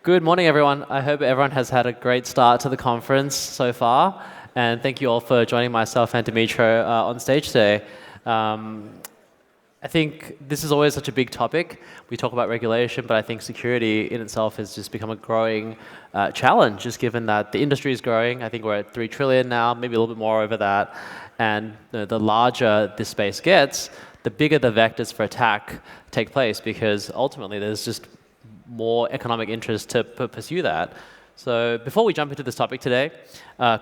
Good morning, everyone. I hope everyone has had a great start to the conference so far. And thank you all for joining myself and Dmytro on stage today. I think this is always such a big topic. We talk about regulation, but I think security in itself has just become a growing challenge, just given that the industry is growing. I think we're at 3 trillion now, maybe a little bit more over that. And the larger this space gets, the bigger the vectors for attack take place, because ultimately there's just more economic interest to pursue that. So before we jump into this topic today,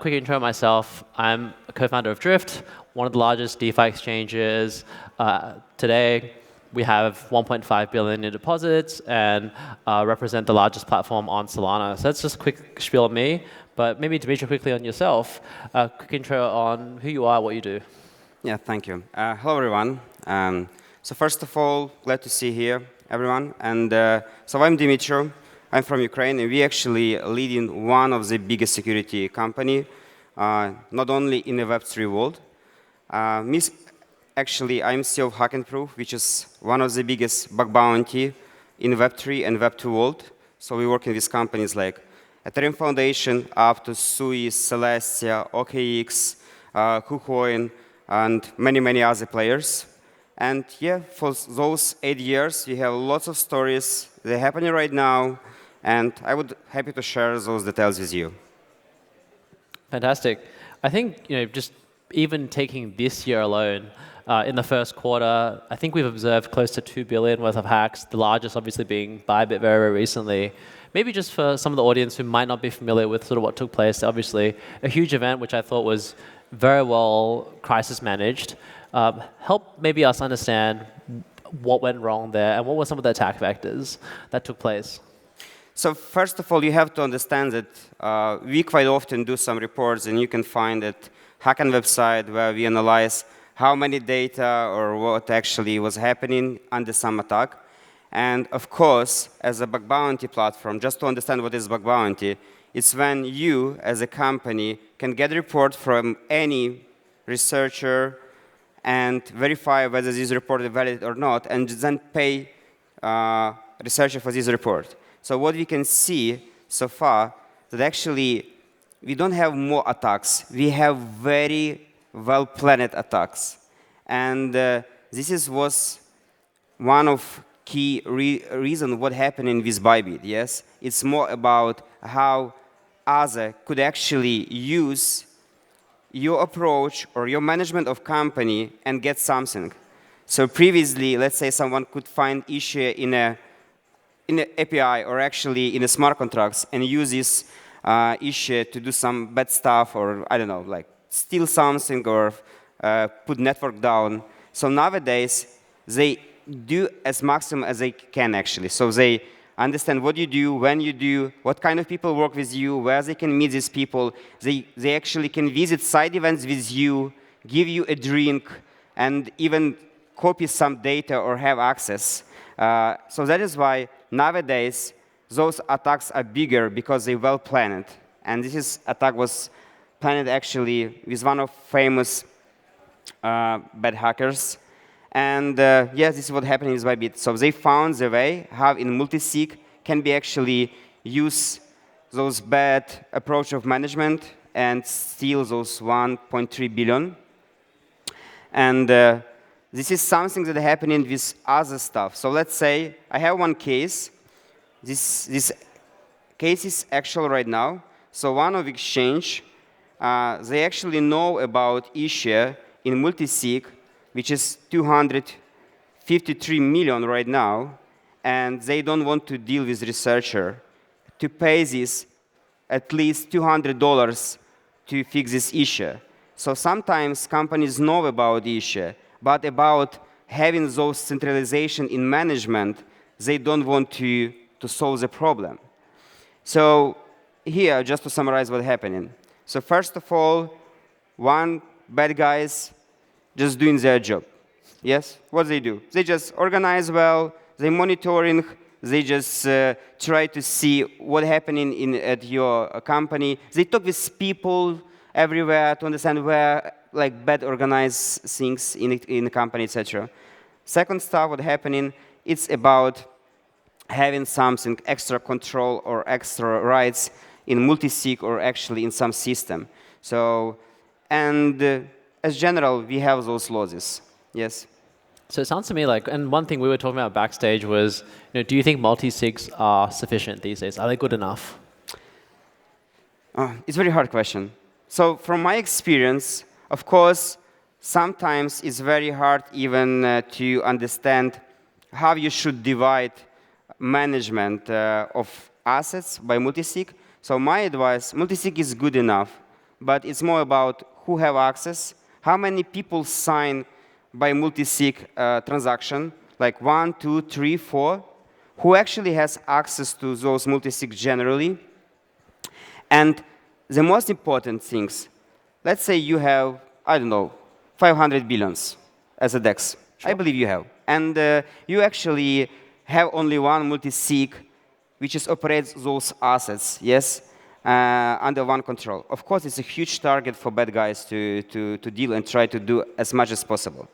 quick intro of myself. I'm a co-founder of Drift, one of the largest DeFi exchanges. Today, we have 1.5 billion in deposits and represent the largest platform on Solana. So that's just a quick spiel on me. But maybe Dmytro, quickly on yourself. Quick intro on who you are, what you do. Yeah, thank you. Hello, everyone. So first of all, glad to see here, everyone. And so I'm Dmytro. I'm from Ukraine, and we actually leading one of the biggest security company, not only in the Web3 world. Actually, I'm CEO of HackenProof, which is one of the biggest bug bounty in Web3 and Web2 world. So we're working with companies like Ethereum Foundation, up to Sui, Celestia, OKX, KuCoin, and many, many other players. And yeah, for those 8 years, we have lots of stories. They're happening right now, and I would happy to share those details with you. Fantastic. I think just even taking this year alone, in the first quarter, I think we've observed close to 2 billion worth of hacks, the largest obviously being Bybit very, very recently. Maybe just for some of the audience who might not be familiar with sort of what took place, obviously a huge event which I thought was very well crisis managed. Help maybe us understand what went wrong there and what were some of the attack vectors that took place. So first of all, you have to understand that we quite often do some reports, and you can find at Hacken website where we analyze how many data or what actually was happening under some attack. And of course, as a bug bounty platform, just to understand what is bug bounty, it's when you, as a company, can get a report from any researcher and verify whether this report is valid or not, and then pay researcher for this report. So what we can see so far, that actually we don't have more attacks. We have very well-planned attacks. And this was one of key reasons what happening with Bybit, yes? It's more about how others could actually use your approach or your management of company and get something. So previously, let's say someone could find issue in an API or actually in a smart contracts and use this issue to do some bad stuff, or I don't know, like steal something or put network down. So nowadays, they do as maximum as they can actually. So they understand what you do, when you do, what kind of people work with you, where they can meet these people. They actually can visit side events with you, give you a drink, and even copy some data or have access. So that is why nowadays those attacks are bigger because they're well planned. And this attack was planned actually with one of famous bad hackers. And yes, this is what happened with Bybit. So they found the way how in multi-sig can be actually use those bad approach of management and steal those 1.3 billion. And this is something that happening with other stuff. So let's say I have one case. This case is actual right now. So one of exchange, they actually know about issue in multi-sig, which is 253 million right now, and they don't want to deal with researcher to pay this at least $200 to fix this issue. So sometimes companies know about the issue, but about having those centralization in management, they don't want to solve the problem. So here, just to summarize what's happening. So first of all, one bad guys just doing their job. Yes? What they do? They just organize well, they monitoring, they just try to see what's happening at your company. They talk with people everywhere to understand where like bad organized things in the company, etc. Second stuff, what's happening, it's about having something extra control or extra rights in multisig or actually in some system. So, and as general, we have those losses. Yes. So it sounds to me like, and one thing we were talking about backstage was, do you think multi-sigs are sufficient these days? Are they good enough? It's a very hard question. So from my experience, of course, sometimes it's very hard even to understand how you should divide management of assets by multisig. So my advice, multisig is good enough, but it's more about who have access, how many people sign by multisig transaction, like 1, 2, 3, 4, who actually has access to those multisigs generally. And the most important things, let's say you have, I don't know, 500 billions as a DEX. Sure. I believe you have. And you actually have only one multisig which is operates those assets, yes, under one control. Of course, it's a huge target for bad guys to deal and try to do as much as possible.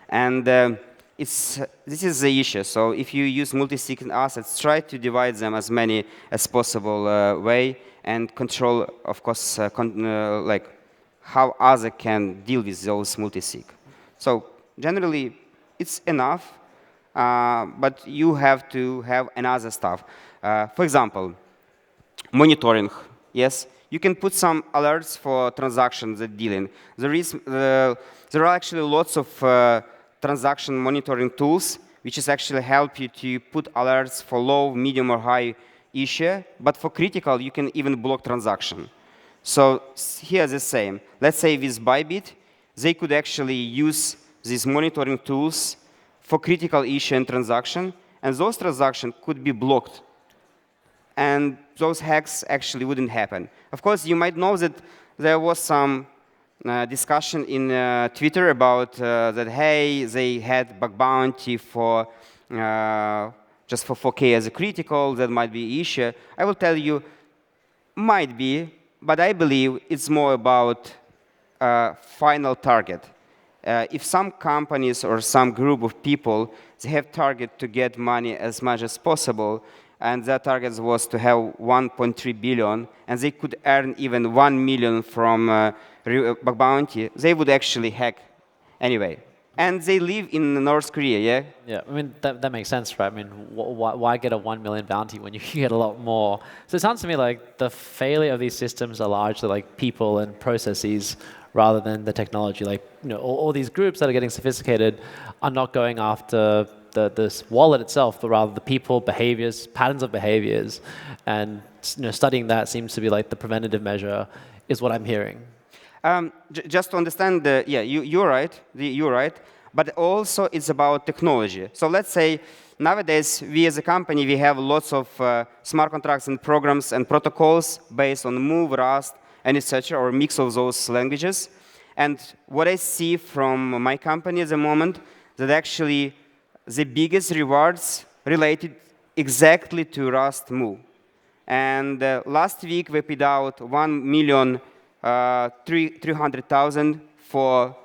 And this is the issue. So if you use multi-sig assets, try to divide them as many as possible way and control, of course, like how other can deal with those multi-sig. So generally, it's enough, but you have to have another stuff. For example, monitoring. Yes, you can put some alerts for transactions that dealing. There are actually lots of transaction monitoring tools which is actually help you to put alerts for low, medium, or high issue. But for critical, you can even block transaction. So here's the same. Let's say with Bybit, they could actually use these monitoring tools for critical issue and transaction, and those transactions could be blocked. And those hacks actually wouldn't happen. Of course, you might know that there was some discussion in Twitter about that, hey, they had bug bounty for just for 4K as a critical, that might be an issue. I will tell you, might be, but I believe it's more about final target. If some companies or some group of people, they have target to get money as much as possible, and their target was to have 1.3 billion, and they could earn even 1 million from bug bounty, they would actually hack anyway. And they live in North Korea, yeah? Yeah, I mean, that makes sense, right? I mean, why get a 1 million bounty when you can get a lot more? So it sounds to me like the failure of these systems are largely like people and processes rather than the technology. Like, all these groups that are getting sophisticated are not going after this wallet itself, but rather the people, behaviors, patterns of behaviors. And studying that seems to be like the preventative measure is what I'm hearing. Just to understand, yeah, you're right. You're right. But also it's about technology. So let's say nowadays we as a company, we have lots of smart contracts and programs and protocols based on Move, Rust, and etc., or a mix of those languages. And what I see from my company at the moment, that actually the biggest rewards related exactly to Rust Move. And last week we paid out 1,300,000 for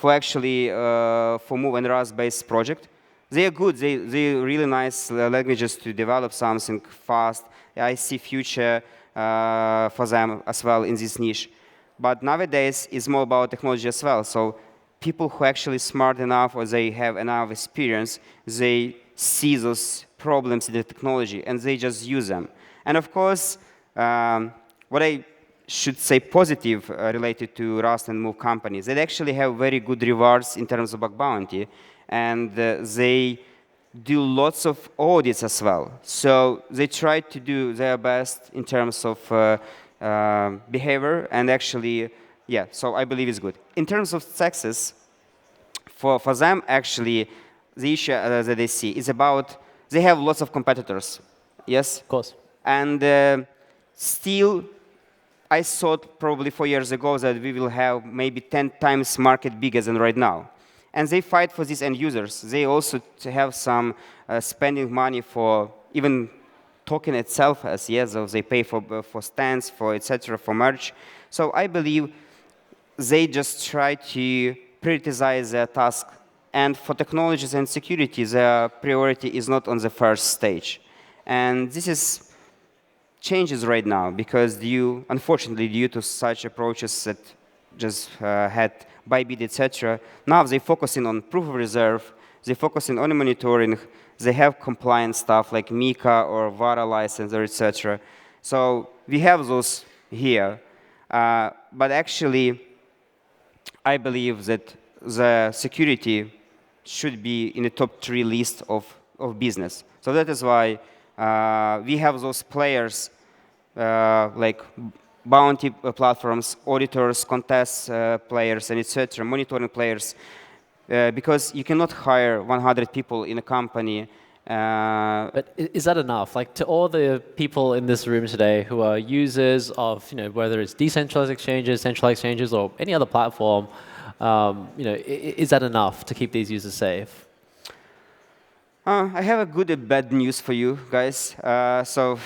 actually for Move and Rust based project. They are good. They really nice languages to develop something fast. I see future for them as well in this niche. But nowadays it's more about technology as well. So people who are actually smart enough or they have enough experience, they see those problems in the technology and they just use them. And of course, what I should say positive related to Rust and Move companies, they actually have very good rewards in terms of bug bounty, and they do lots of audits as well. So they try to do their best in terms of behavior, and actually, yeah, so I believe it's good. In terms of success, for them, actually, the issue that they see is about they have lots of competitors, yes? Of course. And still, I thought probably 4 years ago that we will have maybe 10 times market bigger than right now. And they fight for these end users. They also have some spending money for even token itself, as yes, so they pay for stands, for etc., for merch. So I believe they just try to prioritize their task. And for technologies and security, their priority is not on the first stage. And this is changes right now because unfortunately, due to such approaches that just had Bybit, etc., now they're focusing on proof of reserve, they're focusing on monitoring, they have compliance stuff like Mika or VARA licenser, etc. So we have those here. But actually, I believe that the security should be in the top 3 list of business. So that is why we have those players like bounty platforms, auditors, contest players, and etc., monitoring players, because you cannot hire 100 people in a company. But is that enough? Like to all the people in this room today who are users of, whether it's decentralized exchanges, centralized exchanges, or any other platform, is that enough to keep these users safe? I have a good and bad news for you guys. So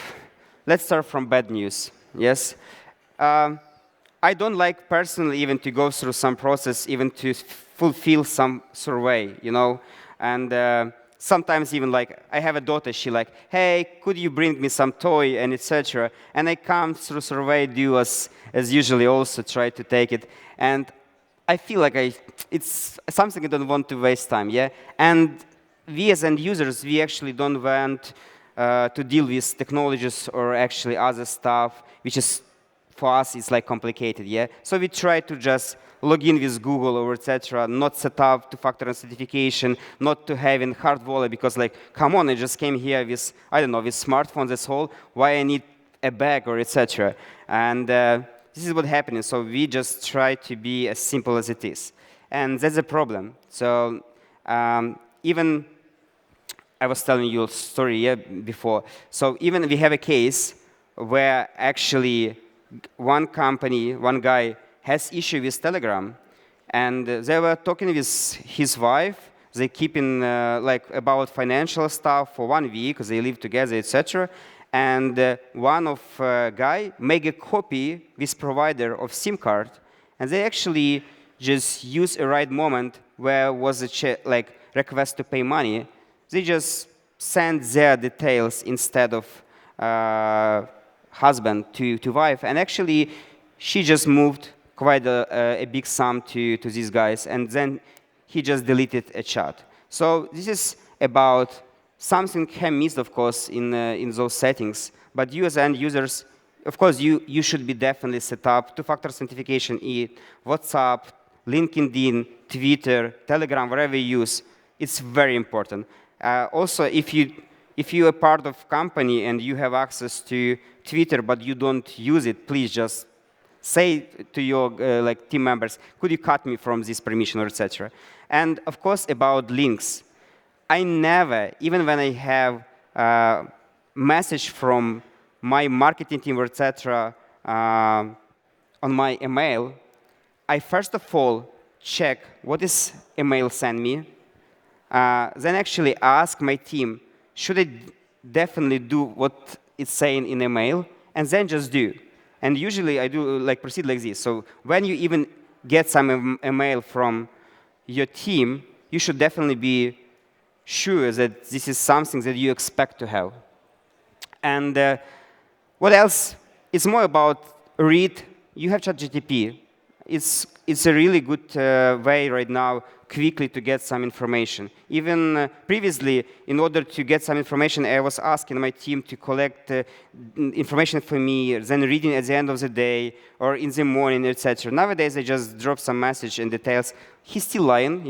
let's start from bad news. Yes. I don't like personally even to go through some process, even to fulfill some survey, and sometimes even like I have a daughter, she like, hey, could you bring me some toy and etc. And I come through survey, do as usually also try to take it, and I feel like it's something I don't want to waste time, yeah. And we as end users, we actually don't want to deal with technologies or actually other stuff, which is for us it's like complicated, yeah. So we try to just log in with Google or etc. Not set up two-factor authentication, not to having hard wallet because like, come on, I just came here with I don't know with smartphones. That's all. Why I need a bag or etc. And this is what happening. So we just try to be as simple as it is, and that's a problem. So even I was telling you a story before. So even we have a case where actually one company, one guy has issue with Telegram, and they were talking with his wife. They keeping like about financial stuff for 1 week because they live together, etc. And one of guy make a copy with provider of SIM card, and they actually just use a right moment where was a like request to pay money. They just send their details instead of husband to wife, and actually she just moved quite a big sum to these guys, and then he just deleted a chat. So this is about something can miss, of course, in those settings. But you as end users, of course, you should be definitely set up two-factor authentication in WhatsApp, LinkedIn, Twitter, Telegram, whatever you use. It's very important. Also, if you're a part of company and you have access to Twitter but you don't use it, please just say to your like team members, could you cut me from this permission or etc. And of course about links, I never, even when I have a message from my marketing team or etc. On my email, I first of all check what is email sent me, then actually ask my team, should I definitely do what it's saying in email, and then just do. And usually I do like proceed like this. So when you even get some email from your team, you should definitely be sure that this is something that you expect to have. And what else? It's more about read. You have ChatGPT. It's a really good way right now quickly to get some information. Even previously, in order to get some information, I was asking my team to collect information for me, then reading at the end of the day or in the morning, etc. Nowadays, I just drop some message and details. He's still lying,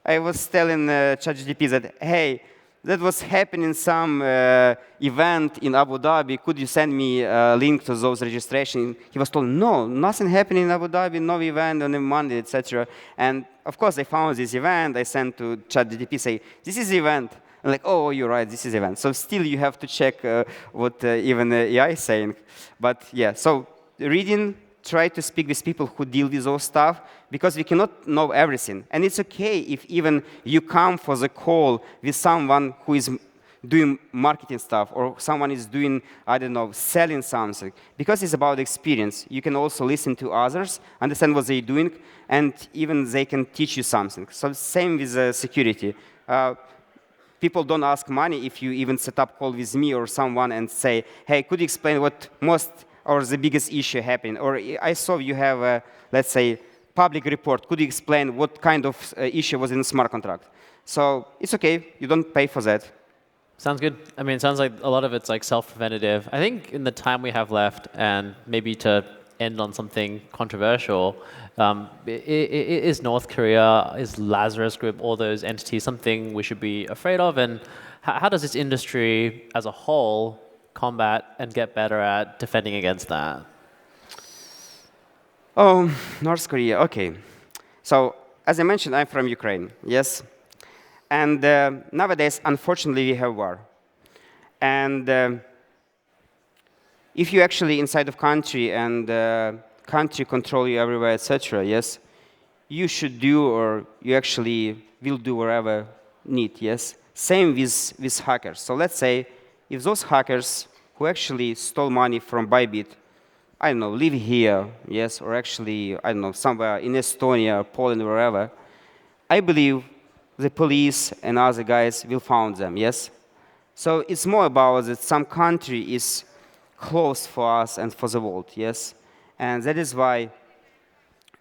I was telling ChatGPT that, hey, that was happening some event in Abu Dhabi. Could you send me a link to those registration? He was told, no, nothing happening in Abu Dhabi, no event on a Monday, etc. And of course, I found this event. I sent to ChatGPT, say, this is the event. I'm like, oh, you're right, this is the event. So still, you have to check what even AI is saying. But yeah, so reading, try to speak with people who deal with those stuff, because we cannot know everything. And it's okay if even you come for the call with someone who is doing marketing stuff, or someone is doing, I don't know, selling something, because it's about experience. You can also listen to others, understand what they're doing, and even they can teach you something. So same with security. people don't ask money if you even set up call with me or someone and say, hey, could you explain what most or the biggest issue happened? Or I saw you have a, let's say, public report. Could you explain what kind of issue was in the smart contract? So it's OK. You don't pay for that. Sounds good. I mean, it sounds like a lot of it's like self-preventative. I think in the time we have left, and maybe to end on something controversial, is North Korea, is Lazarus Group, all those entities something we should be afraid of? And how does this industry as a whole combat and get better at defending against that? Oh, North Korea. OK. So as I mentioned, I'm from Ukraine. Yes. And nowadays, unfortunately, we have war. And if you actually inside of country and country control you everywhere, etc., yes, you should do or you actually will do whatever need, yes? Same with hackers. So let's say if those hackers who actually stole money from Bybit, I don't know, live here, yes, or actually, I don't know, somewhere in Estonia, Poland, wherever, I believe the police and other guys will find them, yes? So it's more about that some country is close for us and for the world, yes? And that is why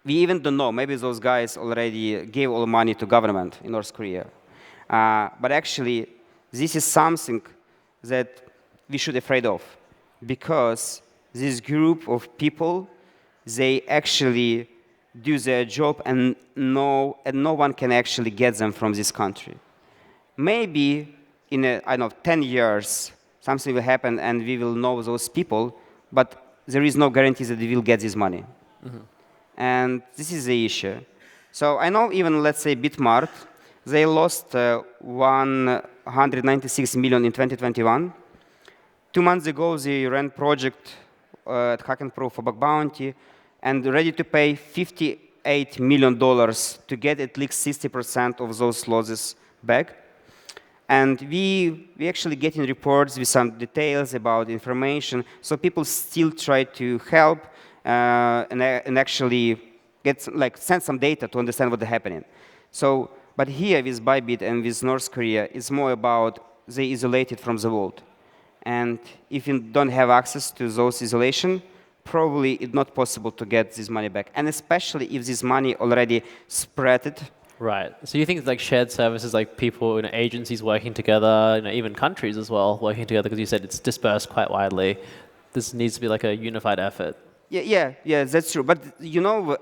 we even don't know. Maybe those guys already gave all the money to government in North Korea. But actually, this is something that we should be afraid of, because this group of people, they actually do their job, and no one can actually get them from this country. Maybe in, I don't know, 10 years, something will happen and we will know those people, but there is no guarantee that we will get this money. Mm-hmm. And this is the issue. So I know even, let's say, Bitmart, they lost 196 million in 2021. 2 months ago, they ran project at HackenProof for bug bounty, and ready to pay $58 million to get at least 60% of those losses back. And we actually getting reports with some details about information, so people still try to help and actually send some data to understand what's happening. So, but here with Bybit and with North Korea, it's more about they isolated from the world. And if you don't have access to those isolation, probably it's not possible to get this money back. And especially if this money already spread it. Right. So you think like shared services, like people, agencies working together, even countries as well working together, because you said it's dispersed quite widely. This needs to be like a unified effort. Yeah, that's true. But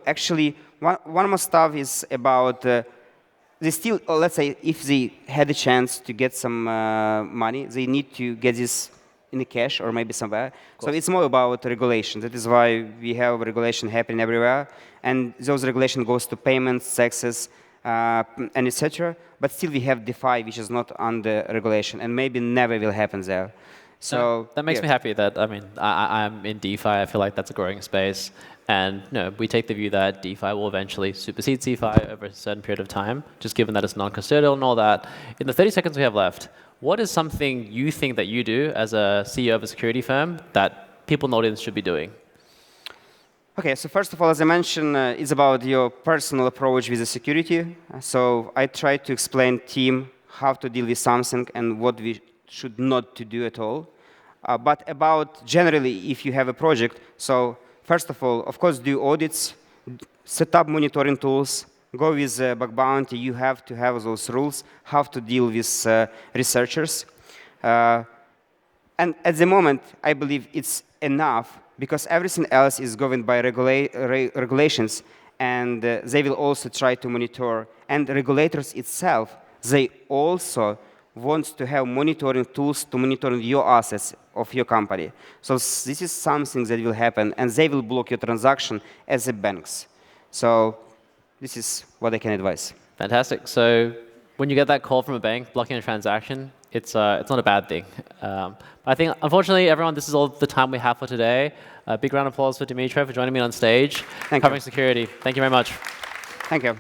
actually, one more stuff is about they still, let's say, if they had a chance to get some money, they need to get this in the cash or maybe somewhere. So it's more about regulation. That is why we have regulation happening everywhere, and those regulation goes to payments, taxes, and etc. But still, we have DeFi, which is not under regulation, and maybe never will happen there. So that makes me happy that, I'm in DeFi. I feel like that's a growing space. And we take the view that DeFi will eventually supersede CeFi over a certain period of time, just given that it's non-custodial and all that. In the 30 seconds we have left, what is something you think that you do as a CEO of a security firm that people in the audience should be doing? OK, so first of all, as I mentioned, it's about your personal approach with the security. So I try to explain team how to deal with something and what we should not to do at all. But about generally, if you have a project, so first of all, of course, do audits, set up monitoring tools, go with bug bounty. You have to have those rules, how to deal with researchers. And at the moment, I believe it's enough, because everything else is governed by regulations, and they will also try to monitor. And regulators itself, they also want to have monitoring tools to monitor your assets of your company. So this is something that will happen, and they will block your transaction as the banks. So this is what I can advise. Fantastic. So when you get that call from a bank blocking a transaction, it's not a bad thing. I think, unfortunately, everyone, this is all the time we have for today. A big round of applause for Dmytro for joining me on stage, covering security. Thank you very much. Thank you.